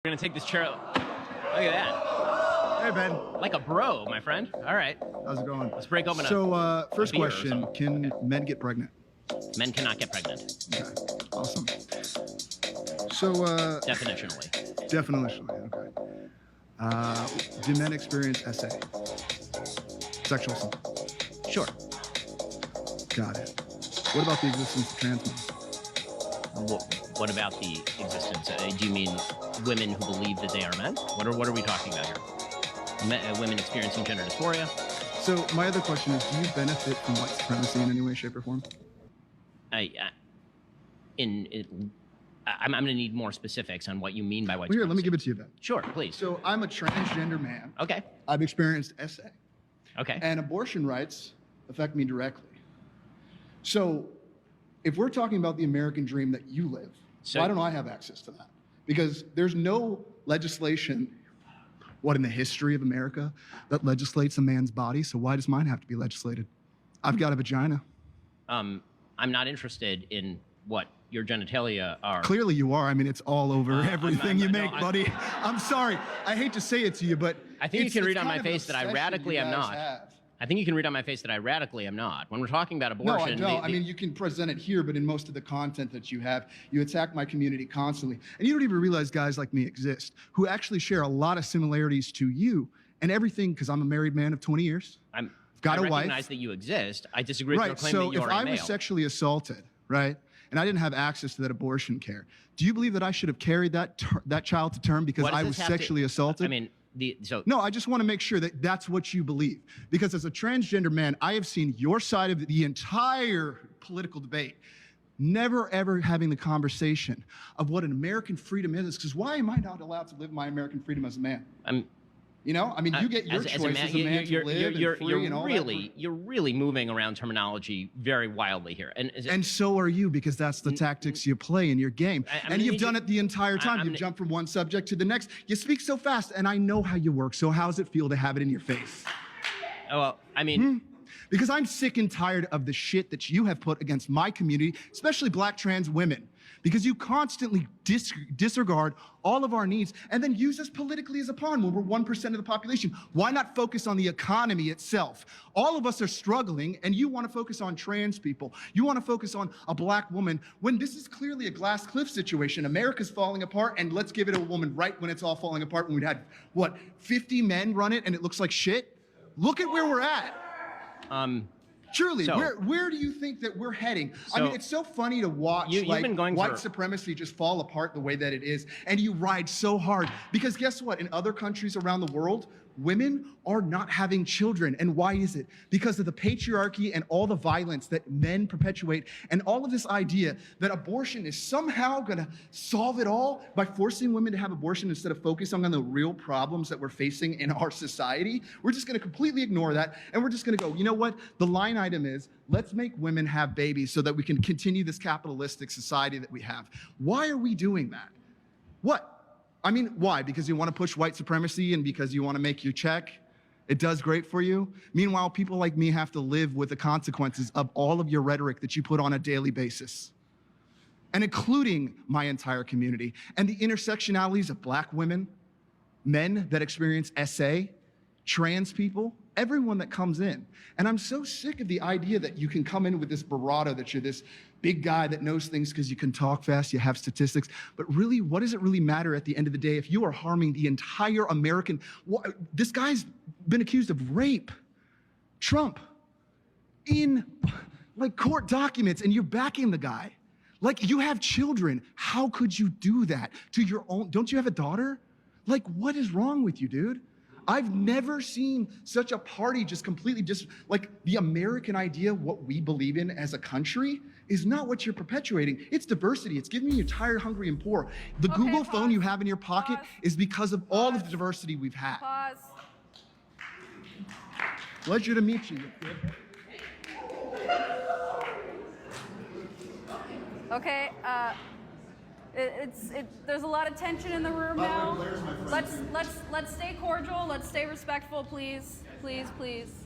We're gonna take this chair. Look at that. Hey, Ben. Like a bro, my friend. All right. How's it going? Let's break open First beer or question, something. can men get pregnant? Men cannot get pregnant. Okay, awesome. So, Definitionally. definitionally, okay. Do men experience SA? Sexual assault? Sure. Got it. What about the existence of trans men? What about the existence? Do you mean women who believe that they are men? What are we talking about here? Women experiencing gender dysphoria? So my other question is, do you benefit from white supremacy in any way, shape, or form? I'm going to need more specifics on what you mean by white Well, here, supremacy. let me give it to you then. Sure, please. So I'm a transgender man. Okay. I've experienced SA. Okay. And abortion rights affect me directly. So if we're talking about the American dream that you live, So- why don't I have access to that? Because there's no legislation, in the history of America, that legislates a man's body, so why does mine have to be legislated? I've got a vagina. I'm not interested in what your genitalia are. Clearly you are. I mean, it's all over everything you no, make, buddy. I'm sorry. I hate to say it to you, but I think you can read on my kind of an face that I obsession radically you am guys not. have. I think you can read on my face that I radically am not. When we're talking about No, abortion, I don't. I mean, you can present it here, but in most of the content that you have, you attack my community constantly. And you don't even realize guys like me exist who actually share a lot of similarities to you and everything, because I'm a married man of 20 years. I've got a wife. recognize that you exist. I disagree with your Right, claim so that you if are a I male. was sexually assaulted, right, and I didn't have access to that abortion care, do you believe that I should have carried that child to term because What does I this was have to- sexually assaulted? I mean, No, I just want to make sure that that's what you believe. Because as a transgender man, I have seen your side of the entire political debate, never ever having the conversation of what an American freedom is. Because why am I not allowed to live my American freedom as a man? You know, I mean, you get your choice as a man to live and free and all that. You're really moving around terminology very wildly here. And so are you, because that's the tactics you play in your game. And you've done it the entire time. You've jumped from one subject to the next. You speak so fast, and I know how you work. So how does it feel to have it in your face? Oh, well, I mean, Because I'm sick and tired of the shit that you have put against my community, especially black trans women. Because you constantly disregard all of our needs and then use us politically as a pawn when we're 1% of the population. Why not focus on the economy itself? All of us are struggling, and you want to focus on trans people. You want to focus on a black woman when this is clearly a glass cliff situation. America's falling apart, and let's give it a woman right when it's all falling apart, when we'd had, 50 men run it and it looks like shit? Look at where we're at. Surely, So- where do you think that we're heading? I So- mean, it's so funny to watch You've been going white for- supremacy just fall apart the way that it is, and you ride so hard. Because guess what? In other countries around the world, women are not having children. And why is it? Because of the patriarchy and all the violence that men perpetuate, and all of this idea that abortion is somehow gonna solve it all by forcing women to have abortion instead of focusing on the real problems that we're facing in our society. We're just gonna completely ignore that, and we're just gonna go, you know what? The line item is, let's make women have babies so that we can continue this capitalistic society that we have. Why are we doing that? What? I mean, why? Because you want to push white supremacy and because you want to make your check? It does great for you? Meanwhile, people like me have to live with the consequences of all of your rhetoric that you put on a daily basis. And including my entire community. And the intersectionalities of black women, men that experience SA, trans people, everyone that comes in. And I'm so sick of the idea that you can come in with this bravado, that you're this big guy that knows things because you can talk fast, you have statistics. But really, what does it really matter at the end of the day if you are harming the entire American? This guy's been accused of rape. Trump, in court documents, and you're backing the guy. Like, you have children. How could you do that to your own? Don't you have a daughter? What is wrong with you, dude? I've never seen such a party just completely the American idea, what we believe in as a country, is not what you're perpetuating. It's diversity. It's giving you tired, hungry, and poor. The Google phone you have in your pocket is because of all of the diversity we've had. Pause. Pleasure to meet you. Okay, there's a lot of tension in the room now. Let's stay cordial. Let's stay respectful, please. Please, please.